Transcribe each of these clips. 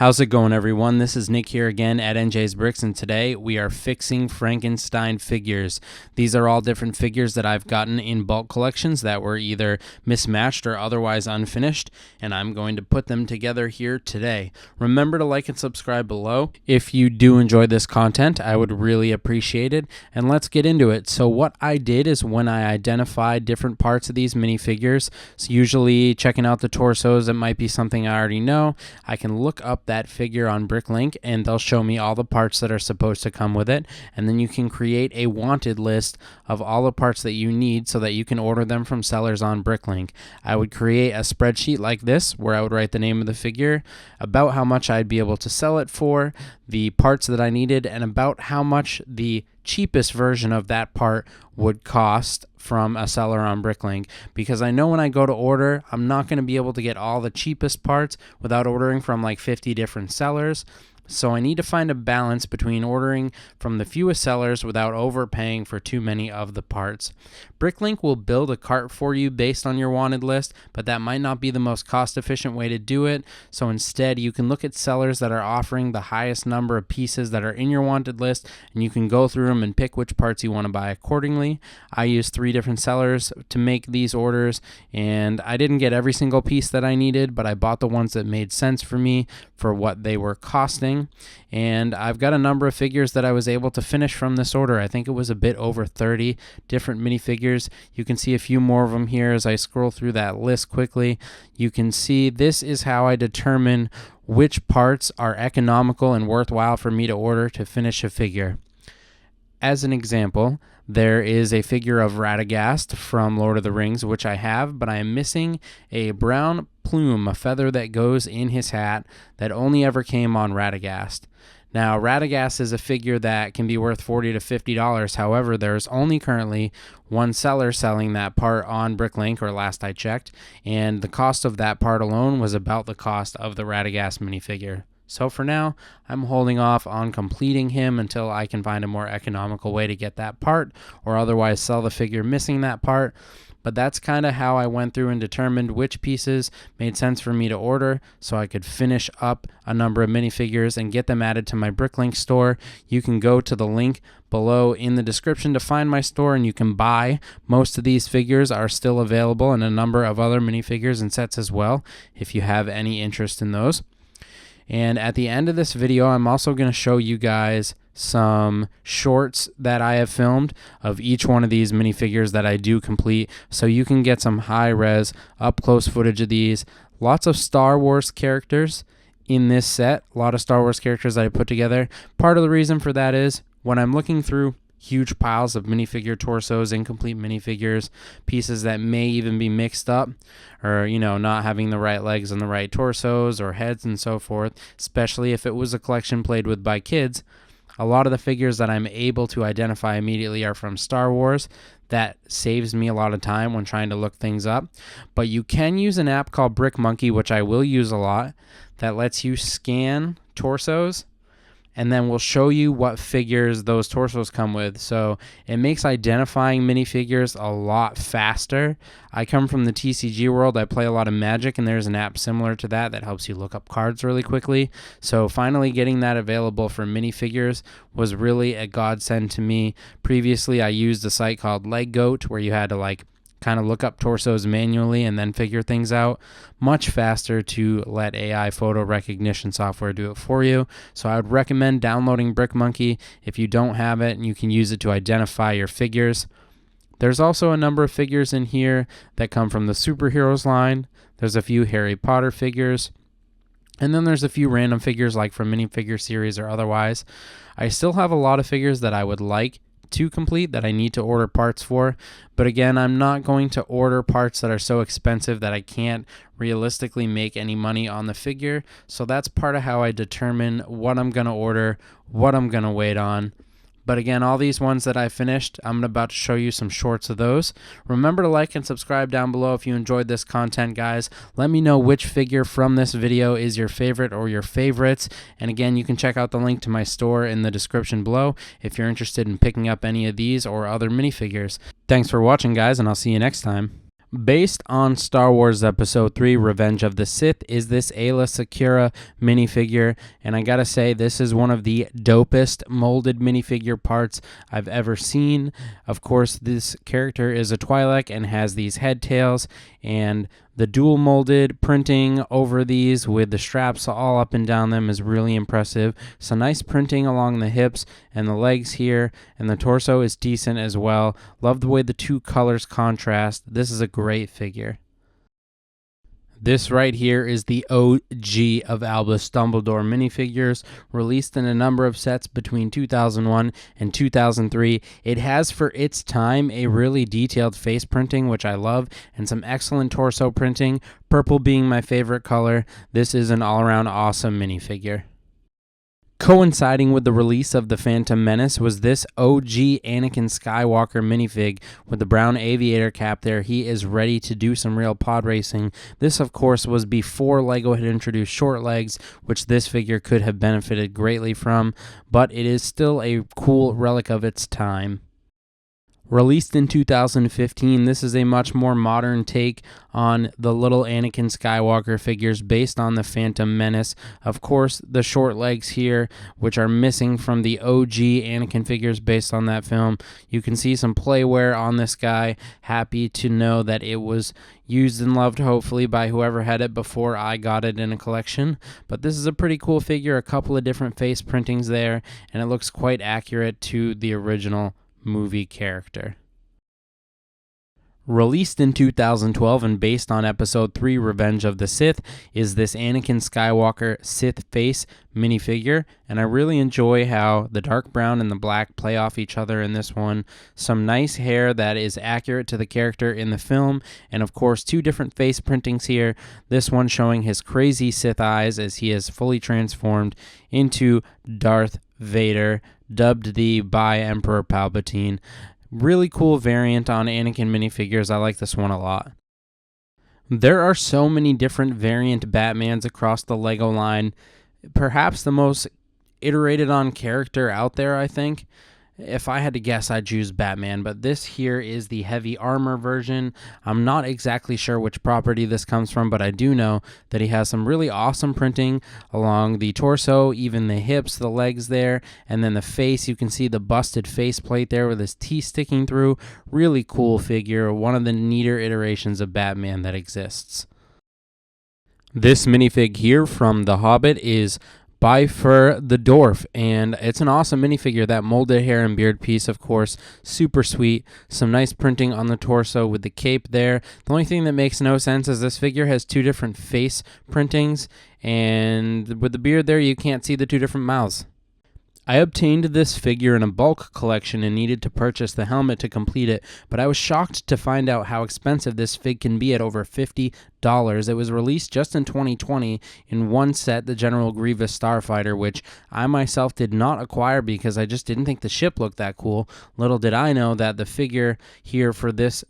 How's it going, everyone? This is Nick here again at NJ's Bricks, and today we are fixing Frankenstein figures. These are all different figures that I've gotten in bulk collections that were either mismatched or otherwise unfinished, and I'm going to put them together here today. Remember to like and subscribe below. If you do enjoy this content, I would really appreciate it, and let's get into it. So what I did is when I identified different parts of these minifigures, so usually checking out the torsos, it might be something I already know, I can look up that figure on Bricklink and they'll show me all the parts that are supposed to come with it, and then you can create a wanted list of all the parts that you need so that you can order them from sellers on Bricklink. I would create a spreadsheet like this where I would write the name of the figure, about how much I'd be able to sell it for, the parts that I needed, and about how much the cheapest version of that part would cost from a seller on Bricklink, because I know when I go to order, I'm not going to be able to get all the cheapest parts without ordering from like 50 different sellers. So I need to find a balance between ordering from the fewest sellers without overpaying for too many of the parts. Bricklink will build a cart for you based on your wanted list, but that might not be the most cost-efficient way to do it. So instead, you can look at sellers that are offering the highest number of pieces that are in your wanted list, and you can go through them and pick which parts you want to buy accordingly. I used 3 different sellers to make these orders, and I didn't get every single piece that I needed, but I bought the ones that made sense for me for what they were costing. And I've got a number of figures that I was able to finish from this order. I think it was a bit over 30 different minifigures. You can see a few more of them here as I scroll through that list quickly. You can see this is how I determine which parts are economical and worthwhile for me to order to finish a figure. As an example, there is a figure of Radagast from Lord of the Rings, which I have, but I am missing a brown plume, a feather that goes in his hat that only ever came on Radagast. Now, Radagast is a figure that can be worth $40 to $50. However, there's only currently one seller selling that part on Bricklink, or last I checked, and the cost of that part alone was about the cost of the Radagast minifigure. So for now, I'm holding off on completing him until I can find a more economical way to get that part, or otherwise sell the figure missing that part. But that's kind of how I went through and determined which pieces made sense for me to order so I could finish up a number of minifigures and get them added to my Bricklink store. You can go to the link below in the description to find my store, and you can buy. Most of these figures are still available, and a number of other minifigures and sets as well, if you have any interest in those. And at the end of this video, I'm also going to show you guys some shorts that I have filmed of each one of these minifigures that I do complete, so you can get some high-res, up-close footage of these. Lots of Star Wars characters in this set, a lot of Star Wars characters that I put together. Part of the reason for that is when I'm looking through huge piles of minifigure torsos, incomplete minifigures, pieces that may even be mixed up, or not having the right legs and the right torsos or heads and so forth, especially if it was a collection played with by kids. A lot of the figures that I'm able to identify immediately are from Star Wars. That saves me a lot of time when trying to look things up. But you can use an app called Brick Monkey, which I will use a lot, that lets you scan torsos, and then we'll show you what figures those torsos come with. So it makes identifying minifigures a lot faster. I come from the TCG world. I play a lot of Magic, and there's an app similar to that that helps you look up cards really quickly. So finally getting that available for minifigures was really a godsend to me. Previously, I used a site called LegGoat where you had to kind of look up torsos manually and then figure things out. Much faster to let AI photo recognition software do it for you. So I would recommend downloading Brick Monkey if you don't have it, and you can use it to identify your figures. There's also a number of figures in here that come from the superheroes line. There's a few Harry Potter figures, and then there's a few random figures like from minifigure series or otherwise. I still have a lot of figures that I would like to complete that I need to order parts for, but again, I'm not going to order parts that are so expensive that I can't realistically make any money on the figure. So that's part of how I determine what I'm going to order, what I'm going to wait on. But again, all these ones that I finished, I'm about to show you some shorts of those. Remember to like and subscribe down below if you enjoyed this content, guys. Let me know which figure from this video is your favorite or your favorites. And again, you can check out the link to my store in the description below if you're interested in picking up any of these or other minifigures. Thanks for watching, guys, and I'll see you next time. Based on Star Wars Episode 3 Revenge of the Sith is this Ayla Secura minifigure, and I gotta say, this is one of the dopest molded minifigure parts I've ever seen. Of course, this character is a Twi'lek and has these head tails, and the dual molded printing over these with the straps all up and down them is really impressive. So nice printing along the hips and the legs here, and the torso is decent as well. Love the way the two colors contrast. This is a great figure. This right here is the OG of Albus Dumbledore minifigures, released in a number of sets between 2001 and 2003. It has, for its time, a really detailed face printing, which I love, and some excellent torso printing, purple being my favorite color. This is an all-around awesome minifigure. Coinciding with the release of The Phantom Menace was this OG Anakin Skywalker minifig with the brown aviator cap there. He is ready to do some real pod racing. This, of course, was before LEGO had introduced short legs, which this figure could have benefited greatly from, but it is still a cool relic of its time. Released in 2015, this is a much more modern take on the little Anakin Skywalker figures based on the Phantom Menace. Of course, the short legs here, which are missing from the OG Anakin figures based on that film. You can see some playwear on this guy. Happy to know that it was used and loved, hopefully, by whoever had it before I got it in a collection. But this is a pretty cool figure, a couple of different face printings there, and it looks quite accurate to the original movie character. Released in 2012 and based on Episode 3 Revenge of the Sith is this Anakin Skywalker Sith face minifigure, and I really enjoy how the dark brown and the black play off each other in this one. Some nice hair that is accurate to the character in the film, and of course two different face printings here. This one showing his crazy Sith eyes as he is fully transformed into Darth Vader, dubbed the by Emperor Palpatine. Really cool variant on Anakin minifigures. I like this one a lot. There are so many different variant Batmans across the LEGO line. Perhaps the most iterated on character out there, I think. If I had to guess, I'd choose Batman, but this here is the heavy armor version. I'm not exactly sure which property this comes from, but I do know that he has some really awesome printing along the torso, even the hips, the legs there, and then the face. You can see the busted faceplate there with his teeth sticking through. Really cool figure, one of the neater iterations of Batman that exists. This minifig here from The Hobbit is Bifur the Dwarf, and it's an awesome minifigure. That molded hair and beard piece, of course, super sweet. Some nice printing on the torso with the cape there. The only thing that makes no sense is this figure has two different face printings, and with the beard there, you can't see the two different mouths. I obtained this figure in a bulk collection and needed to purchase the helmet to complete it, but I was shocked to find out how expensive this fig can be at over $50. It was released just in 2020 in one set, the General Grievous Starfighter, which I myself did not acquire because I just didn't think the ship looked that cool. Little did I know that the figure here for this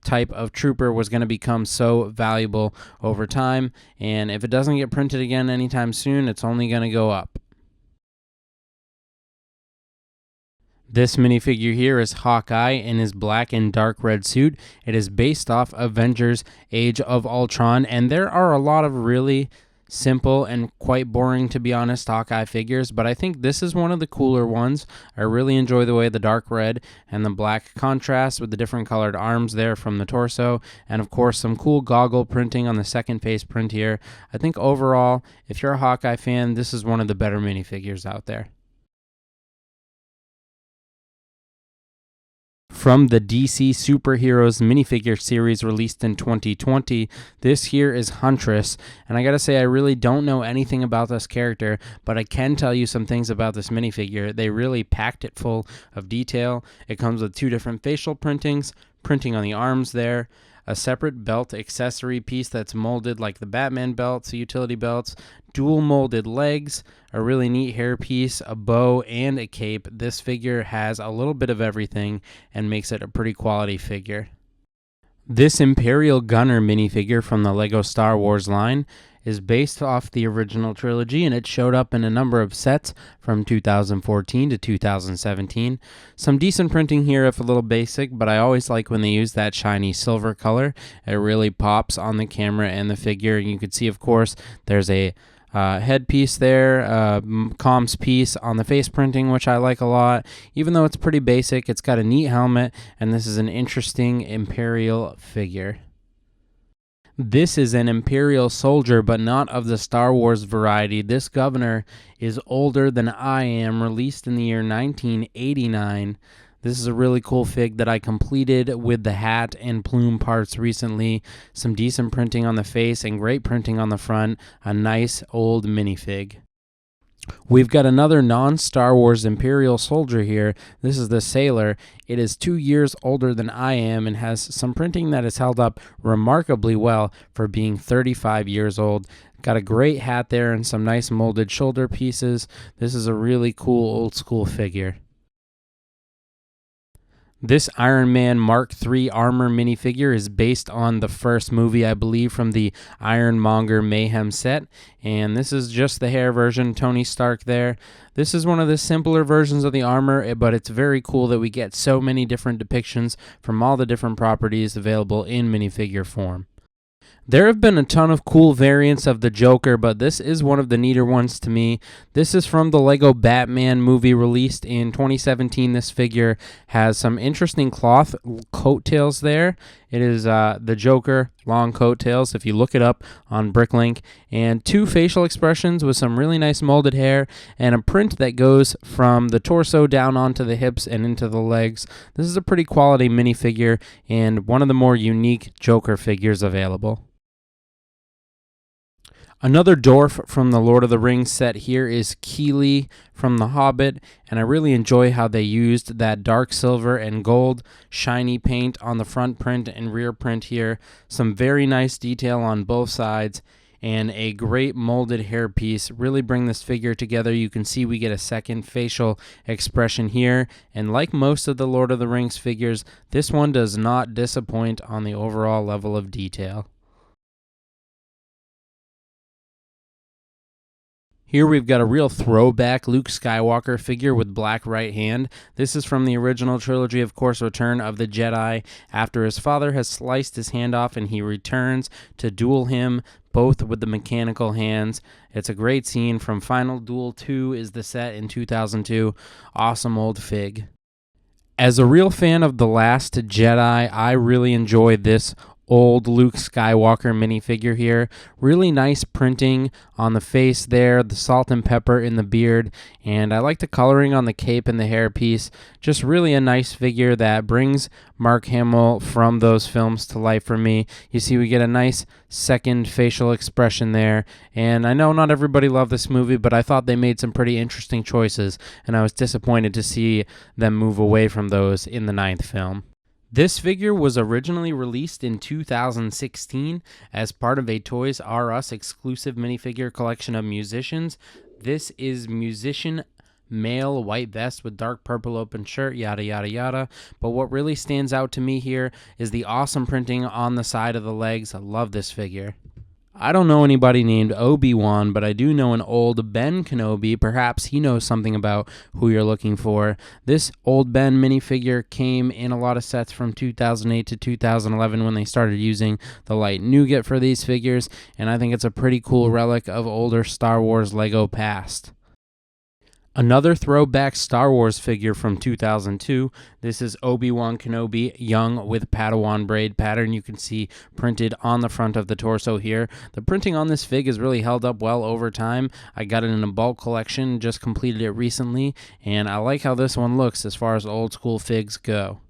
type of trooper was going to become so valuable over time, and if it doesn't get printed again anytime soon, it's only going to go up. This minifigure here is Hawkeye in his black and dark red suit. It is based off Avengers Age of Ultron, and there are a lot of really simple and quite boring, to be honest, Hawkeye figures, but I think this is one of the cooler ones. I really enjoy the way the dark red and the black contrast with the different colored arms there from the torso, and of course some cool goggle printing on the second face print here. I think overall, if you're a Hawkeye fan, this is one of the better minifigures out there. From the DC Superheroes minifigure series released in 2020, this here is Huntress, and I gotta say I really don't know anything about this character, but I can tell you some things about this minifigure. They really packed it full of detail. It comes with two different facial printings, printing on the arms there, a separate belt accessory piece that's molded like the Batman belts, utility belts, dual molded legs, a really neat hair piece, a bow, and a cape. This figure has a little bit of everything and makes it a pretty quality figure. This Imperial Gunner minifigure from the LEGO Star Wars line is based off the original trilogy, and it showed up in a number of sets from 2014 to 2017. Some decent printing here, if a little basic, but I always like when they use that shiny silver color. It really pops on the camera and the figure, and you can see, of course, there's a headpiece there, comms piece on the face printing, which I like a lot. Even though it's pretty basic, it's got a neat helmet, and this is an interesting Imperial figure. This is an Imperial soldier, but not of the Star Wars variety. This governor is older than I am, released in the year 1989. This is a really cool fig that I completed with the hat and plume parts recently. Some decent printing on the face and great printing on the front. A nice old minifig. We've got another non-Star Wars Imperial soldier here. This is the Sailor. It is 2 years older than I am and has some printing that is held up remarkably well for being 35 years old. Got a great hat there and some nice molded shoulder pieces. This is a really cool old school figure. This Iron Man Mark III armor minifigure is based on the first movie, I believe, from the Ironmonger Mayhem set, and this is just the hair version, Tony Stark there. This is one of the simpler versions of the armor, but it's very cool that we get so many different depictions from all the different properties available in minifigure form. There have been a ton of cool variants of the Joker, but this is one of the neater ones to me. This is from the Lego Batman movie released in 2017. This figure has some interesting cloth coattails there. It is the Joker long coattails, if you look it up on Bricklink, and two facial expressions with some really nice molded hair, and a print that goes from the torso down onto the hips and into the legs. This is a pretty quality minifigure and one of the more unique Joker figures available. Another dwarf from the Lord of the Rings set here is Keeley from The Hobbit, and I really enjoy how they used that dark silver and gold shiny paint on the front print and rear print here. Some very nice detail on both sides, and a great molded hairpiece. Really bring this figure together. You can see we get a second facial expression here, and like most of the Lord of the Rings figures, this one does not disappoint on the overall level of detail. Here we've got a real throwback Luke Skywalker figure with black right hand. This is from the original trilogy, of course, Return of the Jedi. After his father has sliced his hand off and he returns to duel him, both with the mechanical hands. It's a great scene from Final Duel 2 is the set in 2002. Awesome old fig. As a real fan of The Last Jedi, I really enjoy this old Luke Skywalker minifigure here. Really nice printing on the face there, the salt and pepper in the beard, and I like the coloring on the cape and the hairpiece. Just really a nice figure that brings Mark Hamill from those films to life for me. You see we get a nice second facial expression there, and I know not everybody loved this movie, but I thought they made some pretty interesting choices, and I was disappointed to see them move away from those in the 9th film. This figure was originally released in 2016 as part of a Toys R Us exclusive minifigure collection of musicians. This is musician male, white vest with dark purple open shirt, yada yada yada. But what really stands out to me here is the awesome printing on the side of the legs. I love this figure. I don't know anybody named Obi-Wan, but I do know an old Ben Kenobi. Perhaps he knows something about who you're looking for. This old Ben minifigure came in a lot of sets from 2008 to 2011 when they started using the light nougat for these figures, and I think it's a pretty cool relic of older Star Wars Lego past. Another throwback Star Wars figure from 2002. This is Obi-Wan Kenobi, young with Padawan braid pattern. You can see printed on the front of the torso here. The printing on this fig is really held up well over time. I got it in a bulk collection, just completed it recently, and I like how this one looks as far as old school figs go.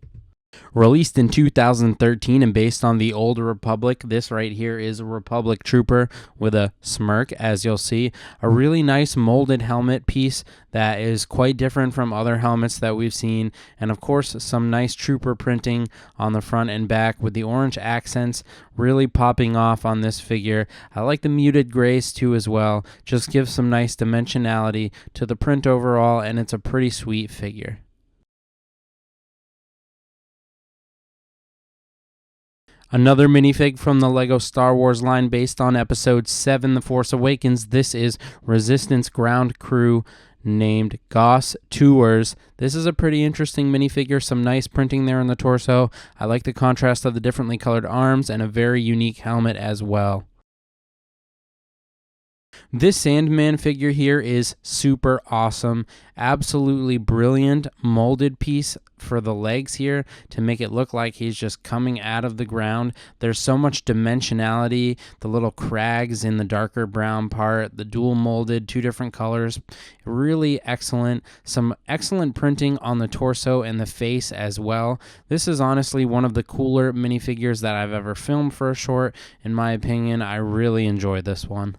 Released in 2013 and based on the Old Republic, this right here is a Republic Trooper with a smirk, as you'll see. A really nice molded helmet piece that is quite different from other helmets that we've seen, and of course some nice trooper printing on the front and back with the orange accents really popping off on this figure. I like the muted grays too as well. Just gives some nice dimensionality to the print overall, and it's a pretty sweet figure. Another minifig from the LEGO Star Wars line based on Episode 7, The Force Awakens. This is Resistance ground crew named Goss Tours. This is a pretty interesting minifigure, some nice printing there in the torso. I like the contrast of the differently colored arms and a very unique helmet as well. This Sandman figure here is super awesome. Absolutely brilliant molded piece for the legs here to make it look like he's just coming out of the ground. There's so much dimensionality, the little crags in the darker brown part, the dual molded, 2 different colors. Really excellent. Some excellent printing on the torso and the face as well. This is honestly one of the cooler minifigures that I've ever filmed for a short. In my opinion, I really enjoyed this one.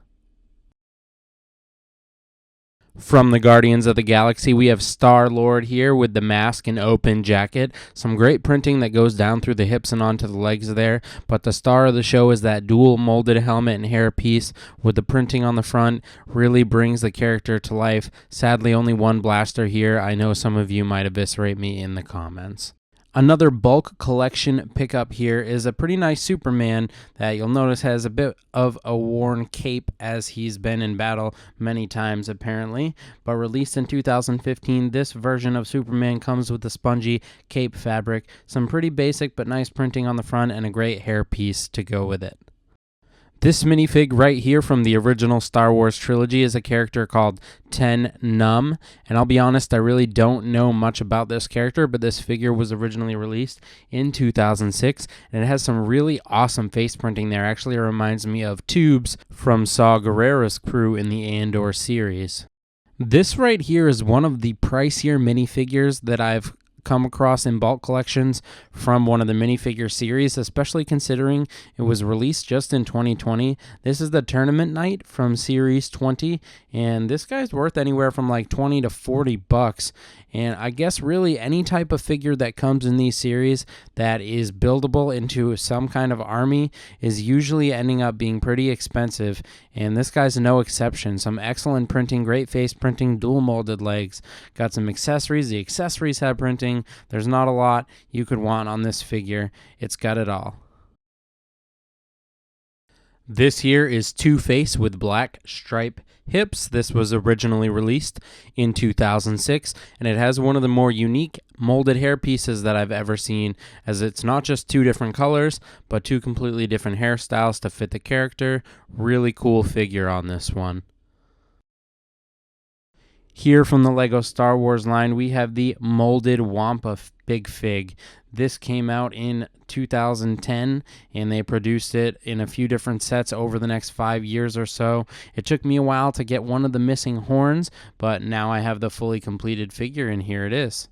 From the Guardians of the Galaxy, we have Star-Lord here with the mask and open jacket. Some great printing that goes down through the hips and onto the legs there, but the star of the show is that dual molded helmet and hair piece with the printing on the front. Really brings the character to life. Sadly, only one blaster here. I know some of you might eviscerate me in the comments. Another bulk collection pickup here is a pretty nice Superman that you'll notice has a bit of a worn cape as he's been in battle many times apparently. But released in 2015, this version of Superman comes with the spongy cape fabric, some pretty basic but nice printing on the front, and a great hair piece to go with it. This minifig right here from the original Star Wars trilogy is a character called Ten Numb, and I'll be honest, I really don't know much about this character, but this figure was originally released in 2006, and it has some really awesome face printing there. Actually, it reminds me of Tubes from Saw Gerrera's crew in the Andor series. This right here is one of the pricier minifigures that I've come across in bulk collections from one of the minifigure series, especially considering it was released just in 2020. This is the Tournament Knight from Series 20, and this guy's worth anywhere from like 20 to 40 bucks. And I guess really any type of figure that comes in these series that is buildable into some kind of army is usually ending up being pretty expensive, and this guy's no exception. Some excellent printing, great face printing, dual molded legs. Got some accessories. The accessories have printing. There's not a lot you could want on this figure. It's got it all. This here is Two-Face with black stripe hips. This was originally released in 2006, and it has one of the more unique molded hair pieces that I've ever seen, as it's not just 2 different colors, but 2 completely different hairstyles to fit the character. Really cool figure on this one. Here from the LEGO Star Wars line, we have the molded Wampa Big Fig. This came out in 2010, and they produced it in a few different sets over the next 5 years or so. It took me a while to get one of the missing horns, but now I have the fully completed figure, and here it is.